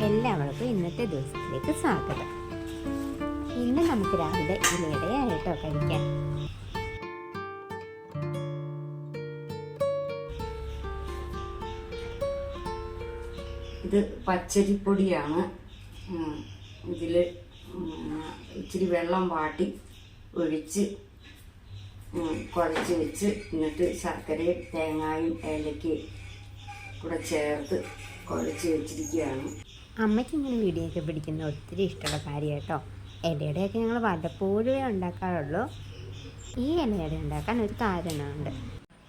എല്ലാവർക്കും ഇന്നത്തെ ദിവസത്തിലേക്ക് സ്വാഗതം. ഇന്ന് നമുക്ക് രാവിലെ ഇലയടയായിട്ടോ കഴിക്കാൻ. ഇത് പച്ചരിപ്പൊടിയാണ്. ഇതിൽ ഇച്ചിരി വെള്ളം വാട്ടി ഒഴിച്ച് കുഴച്ച് വെച്ച് എന്നിട്ട് ശർക്കരയും തേങ്ങായും ഏലക്കയും കൂടെ ചേർത്ത് കുഴച്ച് വെച്ചിരിക്കുകയാണ്. അമ്മയ്ക്ക് ഇങ്ങനെ വീഡിയോ ഒക്കെ പിടിക്കുന്ന ഒത്തിരി ഇഷ്ടമുള്ള കാര്യം കേട്ടോ. ഇലയുടെയൊക്കെ ഞങ്ങൾ വല്ലപ്പോഴേ ഉണ്ടാക്കാറുള്ളൂ. ഈ ഇലയട ഉണ്ടാക്കാൻ ഒരു കാരണമുണ്ട്.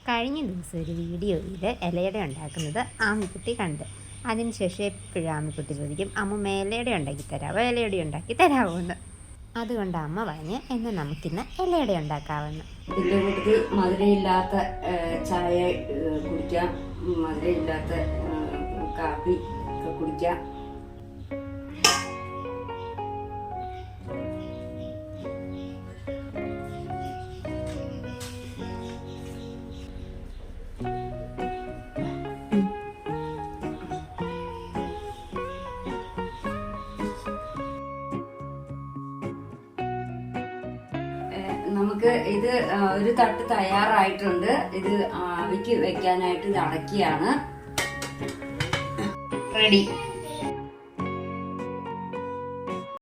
കഴിഞ്ഞ ദിവസം ഒരു വീഡിയോയിൽ ഇലയട ഉണ്ടാക്കുന്നത് ആമിക്കുട്ടി കണ്ട്. അതിനുശേഷം എപ്പോഴും ആമിക്കുട്ടി ചോദിക്കും, അമ്മ ഇലയട ഉണ്ടാക്കി തരാമോ, ഇലയട ഉണ്ടാക്കി തരാമോ എന്ന്. അതുകൊണ്ട് അമ്മ പറഞ്ഞ് എന്നാൽ നമുക്കിന്ന് ഇലയട ഉണ്ടാക്കാമെന്ന്. ഇതിൻ്റെ കൂട്ടത്തിൽ മധുരമില്ലാത്ത ചായ കുടിക്കാം, മധുരമില്ലാത്ത കാപ്പി ഒക്കെ കുടിക്കാം. നമുക്ക് ഇത് ഒരു തട്ട് തയ്യാറായിട്ടുണ്ട്. ഇത് ആവിക്ക് വെക്കാനായിട്ട് ഇത് അടക്കിയാണ് റെഡി.